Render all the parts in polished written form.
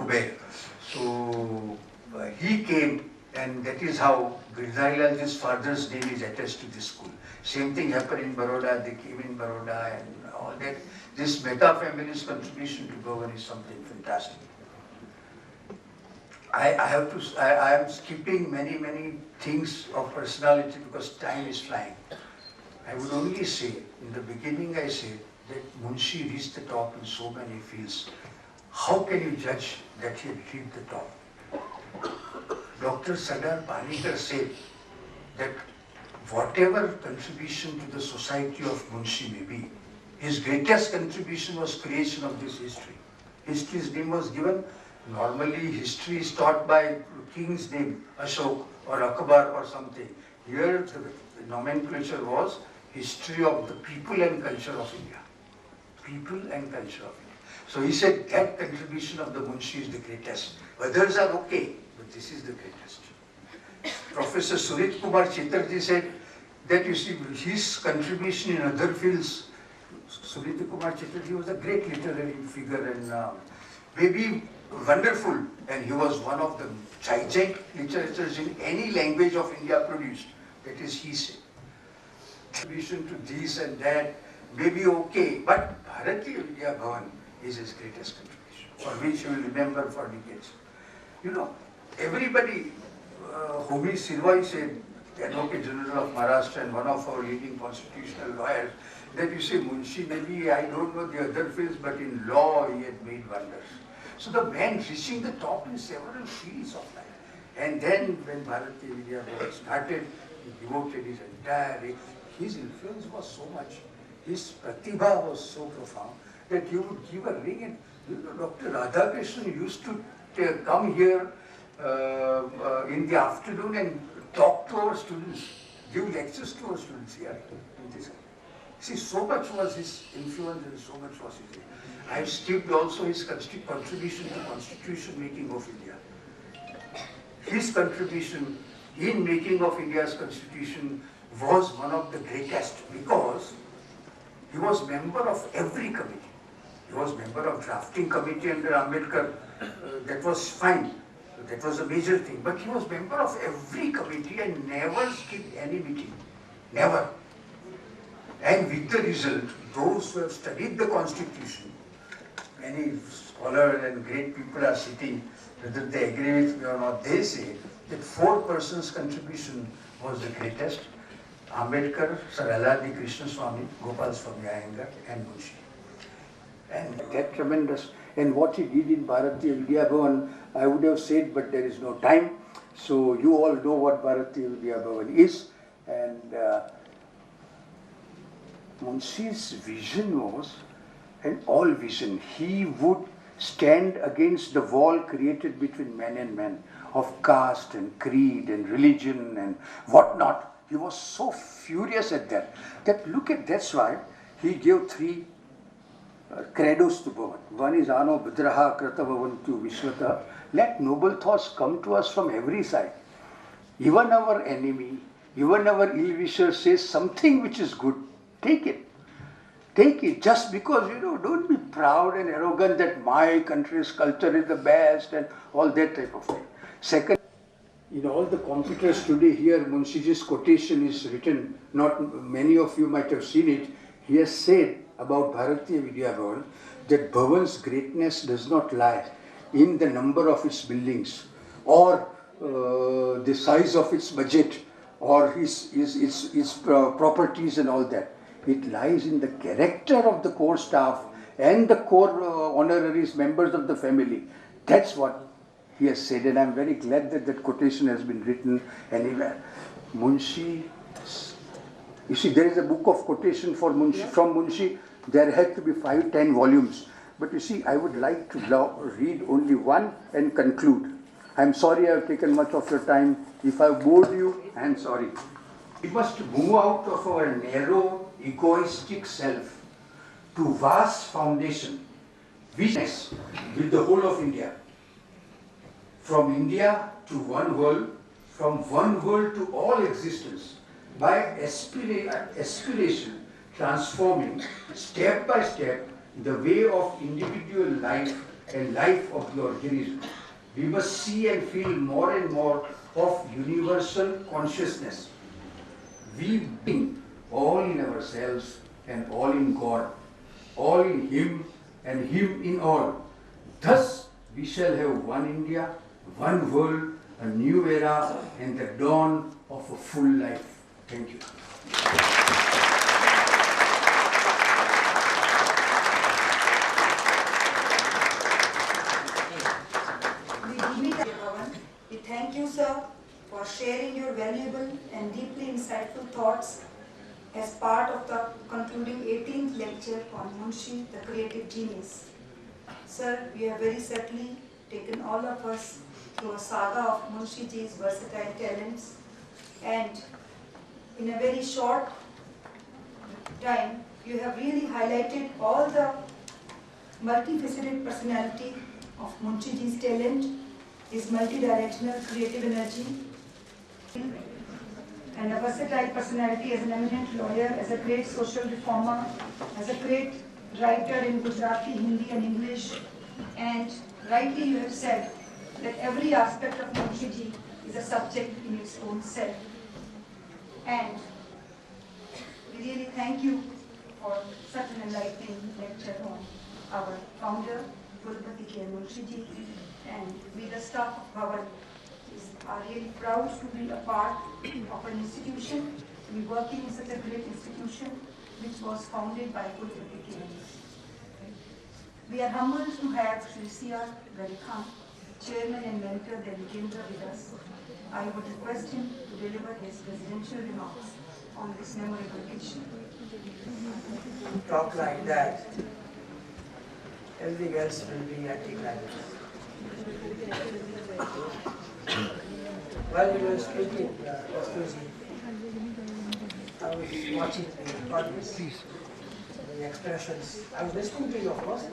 Kuber. So he came, and that is how Girdharilal's father's name is attached to this school. Same thing happened in Baroda, they came in Baroda and all that. This Mehta family's contribution to Bhavan is something fantastic. I am skipping many things of personality because time is flying. I would only say, in the beginning I said that Munshi reached the top in so many fields. How can you judge that he had reached the top? Dr. Sardar Panikar said that whatever contribution to the society of Munshi may be, his greatest contribution was creation of this history. History's name was given. Normally history is taught by king's name, Ashok or Akbar or something. Here the nomenclature was history of the people and culture of India. People and culture of India. So he said that contribution of the Munshi is the greatest. Others are okay, but this is the greatest. Professor Surit Kumar Chetarji said that you see his contribution in other fields. Surit Kumar Chetarji was a great literary figure and maybe wonderful, and he was one of the gigantic literatures in any language of India produced. That is, he said. Contribution to this and that may be okay, but Bharatiya Vidya Bhavan is his greatest contribution, for which you will remember for decades. You know, everybody, Homi Sirvai said, the Advocate General of Maharashtra and one of our leading constitutional lawyers, that you say Munshi, maybe I don't know the other fields, but in law he had made wonders. So the man reaching the top in several fields of life. And then when Bharatiya Vidya Bhavan started, he devoted his entire, his influence was so much, his pratibha was so profound, that he would give a ring and Dr. Radhakrishnan used to come here in the afternoon and talk to our students, give lectures to our students here. See, so much was his influence and so much was his. I have skipped also his contribution to constitution making of India. His contribution in making of India's constitution was one of the greatest because he was member of every committee. He was member of drafting committee under Ambedkar. That was fine. That was a major thing. But he was member of every committee and never skipped any meeting. Never. And with the result, those who have studied the constitution, many scholars and great people are sitting, whether they agree with me or not, they say that 4 persons' contribution was the greatest. Ambedkar, Sir L.R.D. Krishna Swami, Gopal Swami Iyengar and Munshi. And that tremendous. And what he did in Bharatiya Vidya Bhavan, I would have said, but there is no time. So you all know what Bharatiya Vidya Bhavan is. And Munshi's vision was an all vision. He would stand against the wall created between man and man of caste and creed and religion and whatnot. He was so furious at that. That's why he gave 3 credos to Bhavan. One is Ano Bhadraha Krata Bhavantu Vishwata. Let noble thoughts come to us from every side. Even our enemy, even our ill-wisher says something which is good, take it. Take it just because, don't be proud and arrogant that my country's culture is the best and all that type of thing. Second, in all the computers today here, Munshi's quotation is written, not many of you might have seen it. He has said about Bharatiya Vidya Bhavan that Bhavan's greatness does not lie in the number of its buildings or the size of its budget or its properties and all that. It lies in the character of the core staff and the core honoraries, members of the family. That's what he has said, and I'm very glad that that quotation has been written anywhere. Munshi, you see, there is a book of quotation for Munshi, from Munshi. There had to be 5-10 volumes. But you see, I would like to read only one and conclude. I'm sorry I've taken much of your time. If I've bored you, I'm sorry. We must move out of our narrow, egoistic self to vast foundation, oneness with the whole of India. From India to one world, from one world to all existence, by aspiration transforming step by step the way of individual life a life of your heroism. We must see and feel more and more of universal consciousness. We being all in ourselves and all in God, all in Him and Him in all. Thus we shall have one India, one world, a new era and the dawn of a full life. Thank you. Bhavan. We thank you, sir, for sharing your valuable and deeply insightful thoughts as part of the concluding 18th lecture on Munshi, the creative genius. Sir, you have very certainly taken all of us through a saga of Munshi ji's versatile talents, and in a very short time, you have really highlighted all the multifaceted personality of Munshi ji's talent, his multi-directional creative energy, and a versatile personality as an eminent lawyer, as a great social reformer, as a great writer in Gujarati, Hindi and English. And rightly you have said that every aspect of Munshi ji is a subject in its own self. And we really thank you for such an enlightening lecture on our founder, Munshi ji, and we, the staff of Bhavan, are really proud to be a part of an institution, to be working in such a great institution which was founded by Munshi. We are humbled to have Sri C.R. Garikhan, Chairman and Mentor Delhi Kendra with us. I would request him to deliver his presidential remarks on this memorable occasion. Talk like that, everything else will be anticlimax. While you were speaking, Dastur, I was watching the audience, the expressions. I was listening to you, of course.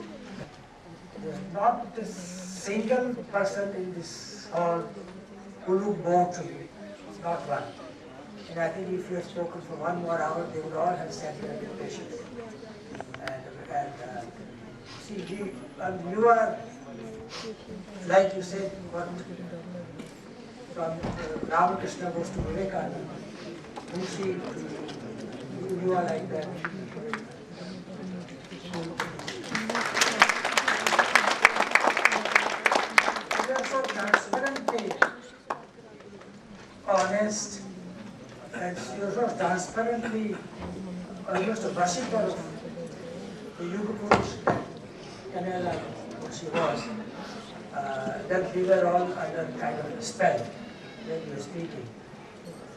There's not a single person in this hall who looked bored to me, not one. And I think if you had spoken for 1 more hour, they would all have sat there with patience. See, you are, like you said, what from Ramakrishna goes to Vivekananda. Munshi, you are like that. You are so transparently honest, and you are so transparently almost a worshipper of the Yuga Purush, Canela, what she was, that we were all under kind of a spell when you were speaking.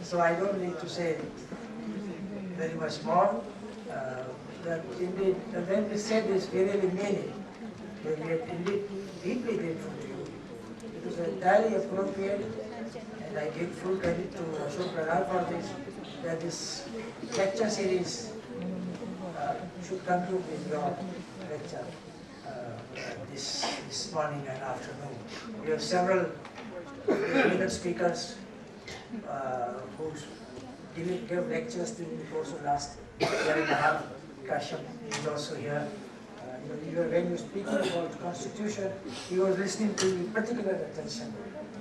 So I don't need to say very much more. That indeed, when we said this, we really mean it. We are indeed deeply grateful to you. It was entirely appropriate, and I give full credit to Ashok Pranal for this, that this lecture series should conclude with your lecture this morning and afternoon. We have several eminent speakers who gave lectures during the course of last year and a half. Kashyap is also here. When you speaking about Constitution, he was listening to you with particular attention.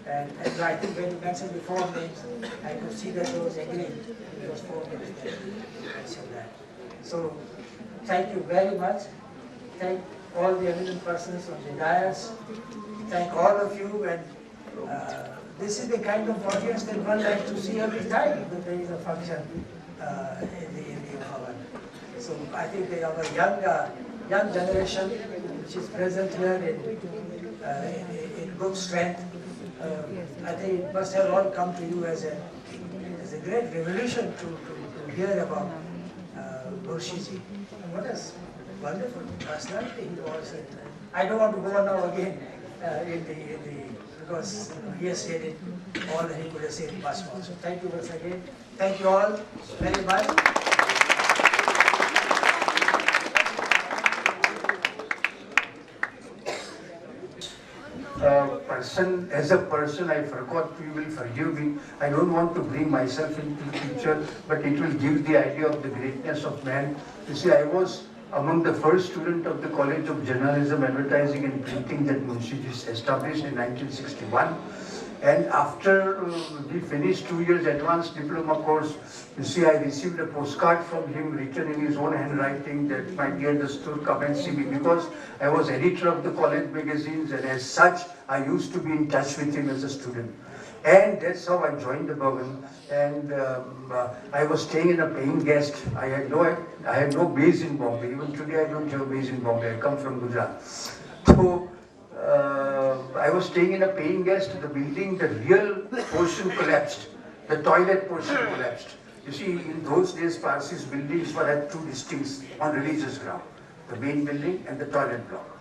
And I think when you mentioned the 4 names, I could see that he was agreeing with those 4 names that you mentioned that. So, thank you very much. Thank all the eminent persons on the dais. Thank all of you. And this is the kind of audience that one likes to see every time that there is a function in the Bhavan. So I think they are a young generation which is present here in good strength. I think it must have all come to you as a great revolution to hear about Munshi ji. And what a wonderful personality he was. I don't want to go on now again because he has said it all and he could have said much more. So thank you once again. Thank you all very much. As a person, I forgot, you will forgive me. I don't want to bring myself into the picture, but it will give the idea of the greatness of man. You see, I was among the first student of the College of Journalism, Advertising and Printing that Munshi established in 1961. And after we finished 2 years advanced diploma course, you see, I received a postcard from him written in his own handwriting that, my dear Dastur, come and see me, because I was editor of the college magazines, and as such, I used to be in touch with him as a student. And that's how I joined the Bhavan. And I was staying in a paying guest. I had no base in Bombay. Even today, I don't have a base in Bombay. I come from Gujarat. So I was staying in a paying guest. The building, the real portion collapsed. The toilet portion collapsed. You see, in those days, Parsis buildings were at two districts on religious ground: the main building and the toilet block.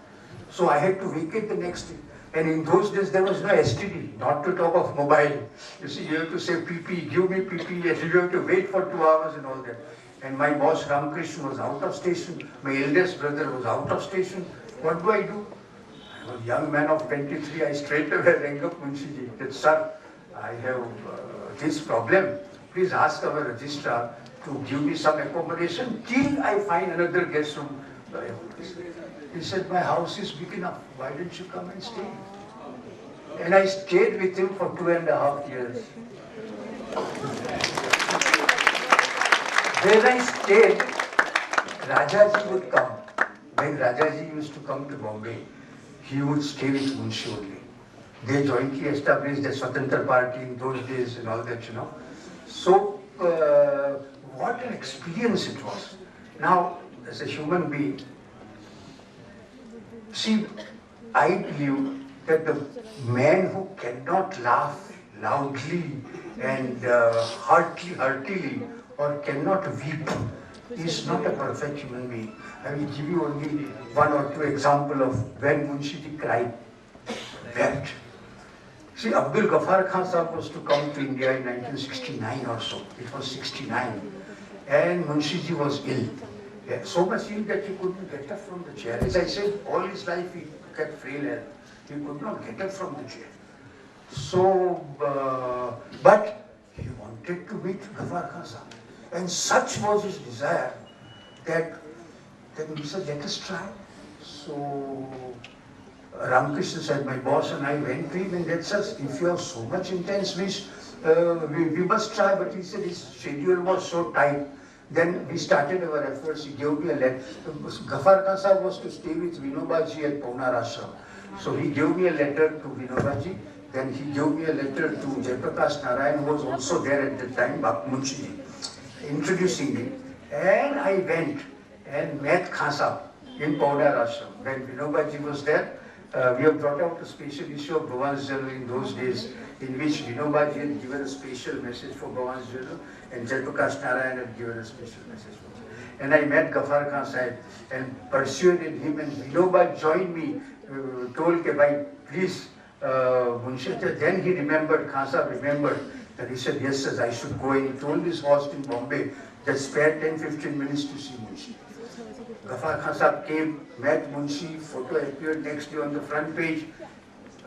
So I had to vacate the next day. And in those days, there was no STD, not to talk of mobile. You see, you have to say PP, give me PP, and you have to wait for 2 hours and all that. And my boss Ramakrishna was out of station. My eldest brother was out of station. What do? I was a young man of 23. I straight away rang up Munshi. Said, sir, I have this problem. Please ask our registrar to give me some accommodation till I find another guest room. He said, my house is big enough. Why don't you come and stay? And I stayed with him for 2.5 years. When I stayed, Rajaji would come. When Rajaji used to come to Bombay, he would stay with Munshi only. They jointly established the Swatantra Party in those days and all that, you know. So, what an experience it was. Now, as a human being, see, I believe that the man who cannot laugh loudly and heartily or cannot weep is not a perfect human being. I will give you only 1 or 2 examples of when Munshi cried, wept. See, Abdul Ghaffar Khan Sahib was to come to India in 1969 or so. It was 69. And Munshi was ill. Yeah, so much ill that he couldn't get up from the chair. As I said, all his life he had frail health. He could not get up from the chair. So, but he wanted to meet Ghaffar Khan Sahib. And such was his desire that he said, let us try. So, Ramakrishna said, my boss and I went to him and that says, if you have so much intense wish, we must try. But he said his schedule was so tight. Then we started our efforts. He gave me a letter. Ghaffar Khan Sahib was to stay with Vinobaji at Paunar Ashram. So he gave me a letter to Vinobaji. Then he gave me a letter to Jayaprakash Narayan, who was also there at the time, Munshi, introducing me. And I went and met Khan Sahib in Paunar Ashram. When Vinobaji was there, we have brought out a special issue of Bhavan's Journal in those days, in which Vinobaji had given a special message for Bhavan's Journal, and Jayaprakash Narayan had given a special message for him. And I met Ghaffar Khan Sahib and persuaded him, and Vinoba joined me, told ke bhai, please, Munshi. Then he remembered, Khan Sahib remembered, and he said, yes, sir, I should go. And he told his host in Bombay that spare 10-15 minutes to see Munshi. Ghaffar Khan Sahib came, met Munshi, photo appeared next day on the front page.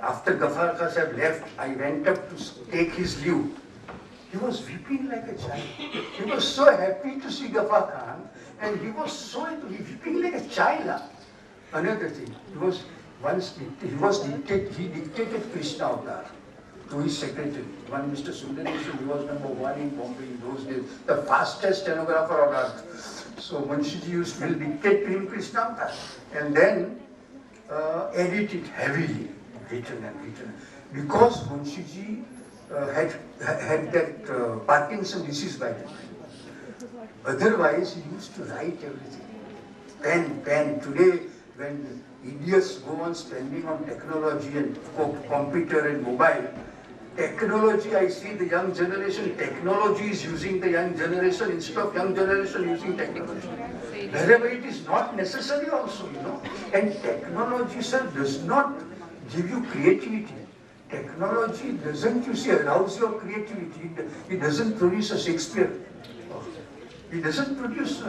After Ghaffar Khan Sahib left, I went up to take his leave. He was weeping like a child. He was so happy to see Ghaffar Khan, and he was so weeping like a child. Another thing, he dictated Krishna Avatar to his secretary, one Mr. Sundaresh, who was number 1 in Bombay in those days, the fastest stenographer on earth. So Munshi will dictate to him Krishna Avatar, and then edit it heavily, written and written. Because Munshi had that Parkinson disease by the time. Otherwise, he used to write everything. Pen. Today, when idiots go on spending on technology and computer and mobile, technology, I see the young generation, technology is using the young generation instead of young generation using technology. Wherever it is not necessary also, you know. And technology, sir, does not give you creativity. Technology doesn't, you see, allows your creativity. It doesn't produce a Shakespeare. It doesn't produce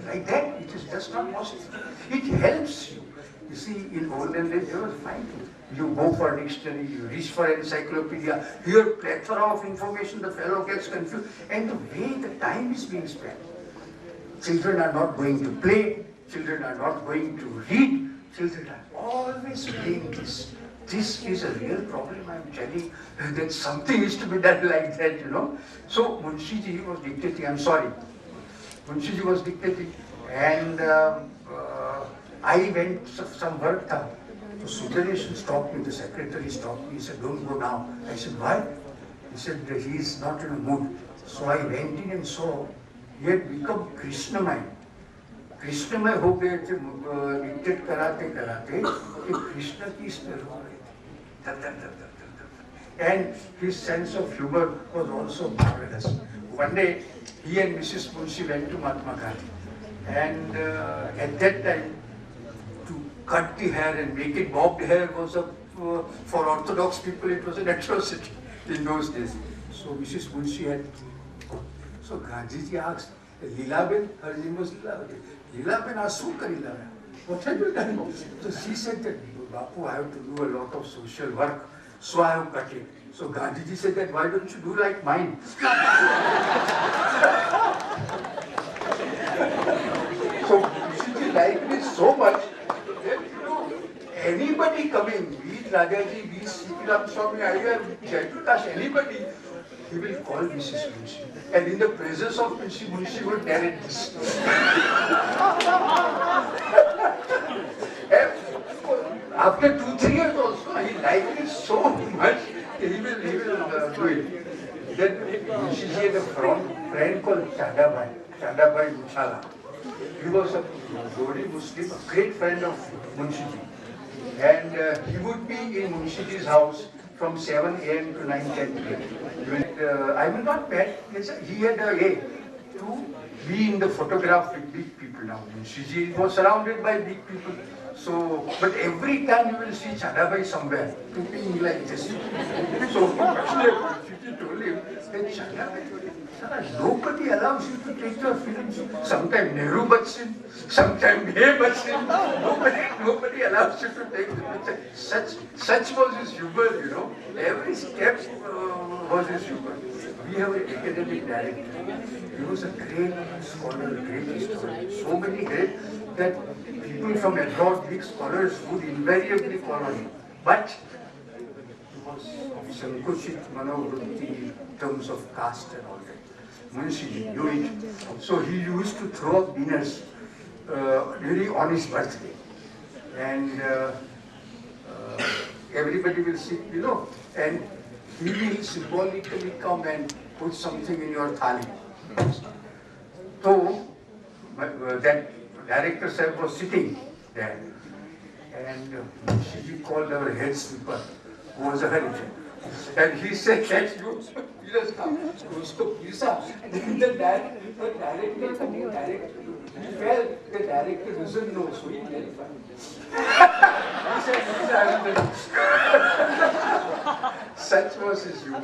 like that. It is just not possible. It helps you. You see, in olden days, you will find you go for dictionary, you reach for encyclopedia, here plethora of information, the fellow gets confused, and the way the time is being spent. children are not going to play, children are not going to read, children are always playing this. This is a real problem, I am telling, that something is to be done like that, you know. So Munshi ji was dictating, I'm sorry. Munshi ji was dictating, and I went some work done. So Sudarshan stopped me, the secretary stopped me, he said, don't go now. I said, why? He said, he is not in a mood. So I went in and saw, he had become Krishnamay. Krishnamay हो गए थे, dictate कराते कराते, कि Krishna की smell हो गई थी. And his sense of humor was also marvelous. One day, he and Mrs. Munshi went to Mahatma Gandhi. And at that time, to cut the hair and make it bobbed hair was for orthodox people, it was an atrocity in those days. So Mrs. Munshi had, so Gandhiji asked, Leelaben, her name was Leelaben. Leelaben asked, what have you done? So she said that, Bapu, I have to do a lot of social work, so I have cut it. So Gandhiji said that, why don't you do like mine? So Munshi liked me so much that, you know, anybody coming, be it Rajaji, be it Sitaram Swami, Jayprakash, anybody, he will call Mrs. Munshi. And in the presence of Mrs. Munshi will narrate this. After 2-3 years also, he liked it so much, he will do it. Then Munshi ji had a friend called Chadabai Muchala. He was a Gori Muslim, a great friend of Munshi ji. And he would be in Munshi ji's house from 7 a.m. to 9-10 p.m. I will not bet, he had a to be in the photograph with big people now. Munshi ji was surrounded by big people. So, but every time you will see Chadabai somewhere, looking like this. So, Munshi told him that Chadabai, nobody allows you to take your films. Sometimes Nehru Bachchan, sometimes May Bachchan. Nobody allows you to take the picture. Such was his humor, you know. Every step was his humor. We have an academic director. He was a great scholar, great historian. So many great that people from abroad, big scholars, would invariably call on him. But he was of Sankuchit Manovrutti in terms of caste and all that. Munshi knew it. So he used to throw up dinners really on his birthday. And everybody will sit below. And he will symbolically come and put something in your thali. So that director sir was sitting there. And she called our head sweeper, who was a Harijan. And he said that you just come. Then the director felt the director doesn't know, so he clarified. He said, such was his humor.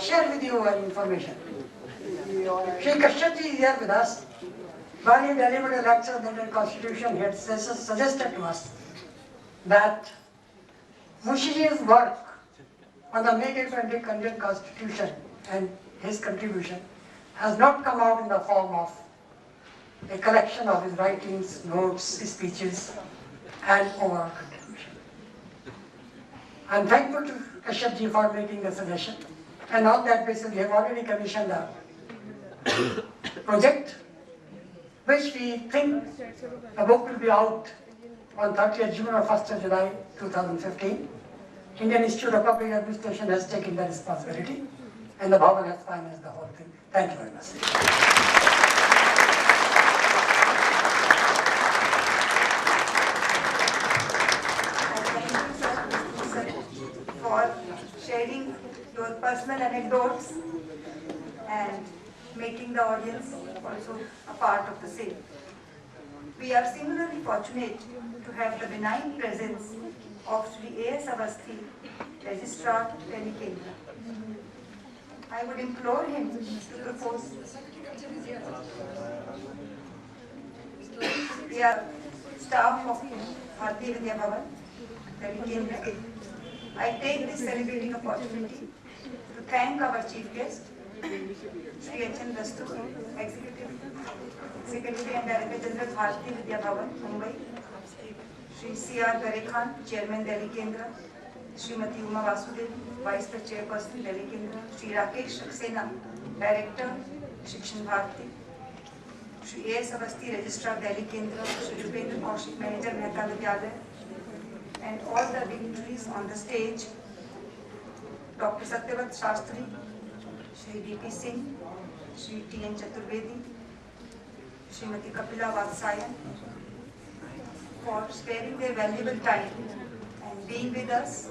Share with you an information. Shri Kashyapji is here with us. While he delivered a lecture on the Indian Constitution, he had suggested to us that Munshi's work on the Make Indian Constitution and his contribution has not come out in the form of a collection of his writings, notes, speeches, and overall contribution. I am thankful to Kashyapji for making the suggestion, and on that basis we have already commissioned a project which we think the book will be out on 30th June or 1st of July 2015. Indian Institute of Public Administration has taken the responsibility and the Bhavan has financed the whole thing. Thank you very much. Thank you, sir, for sharing your personal anecdotes and making the audience also a part of the same. We are similarly fortunate to have the benign presence of Sri A.S. Avasthi, Registrar, Kendra. I would implore him to propose. We are staff of Vidya Bhavan, Kendra. I take this celebrating opportunity to thank our chief guest, Shri H.N. Dastur, Executive Secretary and Director General, Bharati Vidya Bhavan, Mumbai, Shri C.R. Gare Khan, Chairman, Delhi Kendra, Srimati Uma Vasudev, Vice Chairperson, Delhi Kendra, Shri Rakesh Saxena, Director, Shikshan Bharati, Shri A.S. Avasti, Registrar, Delhi Kendra, Shri Rupendra Kaushik, Manager, Mehta Vidyalaya, and all the dignitaries on the stage, Dr. Satyavat Shastri, Shri D.P. Singh, Shri T.N. Chaturvedi, Srimati Kapila Vatsayan, for sparing their valuable time and being with us.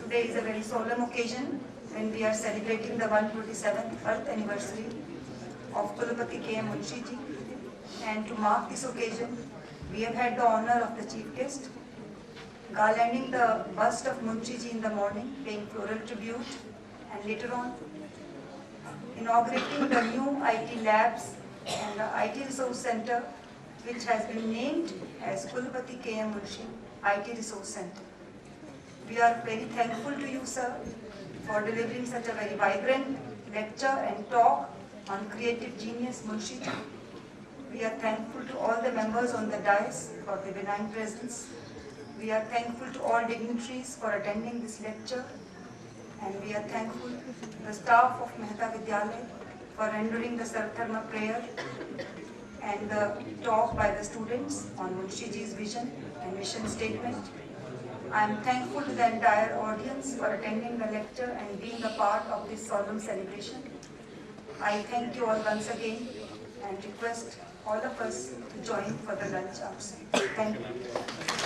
Today is a very solemn occasion when we are celebrating the 127th birth anniversary of Kulapati K.M. Munshi ji. And to mark this occasion, we have had the honor of the chief guest garlanding the bust of Munshi ji in the morning, paying floral tribute, and later on inaugurating the new IT labs and the IT Resource Center, which has been named as Kulapati K.M. Munshi IT Resource Center. We are very thankful to you, sir, for delivering such a very vibrant lecture and talk on creative genius Munshi ji. We are thankful to all the members on the dais for their benign presence. We are thankful to all dignitaries for attending this lecture, and we are thankful to the staff of Mehta Vidyalaya for rendering the Sarvdharma prayer and the talk by the students on Munshi ji's vision and mission statement. I am thankful to the entire audience for attending the lecture and being a part of this solemn celebration. I thank you all once again and request all of us to join for the lunch outside. Thank you.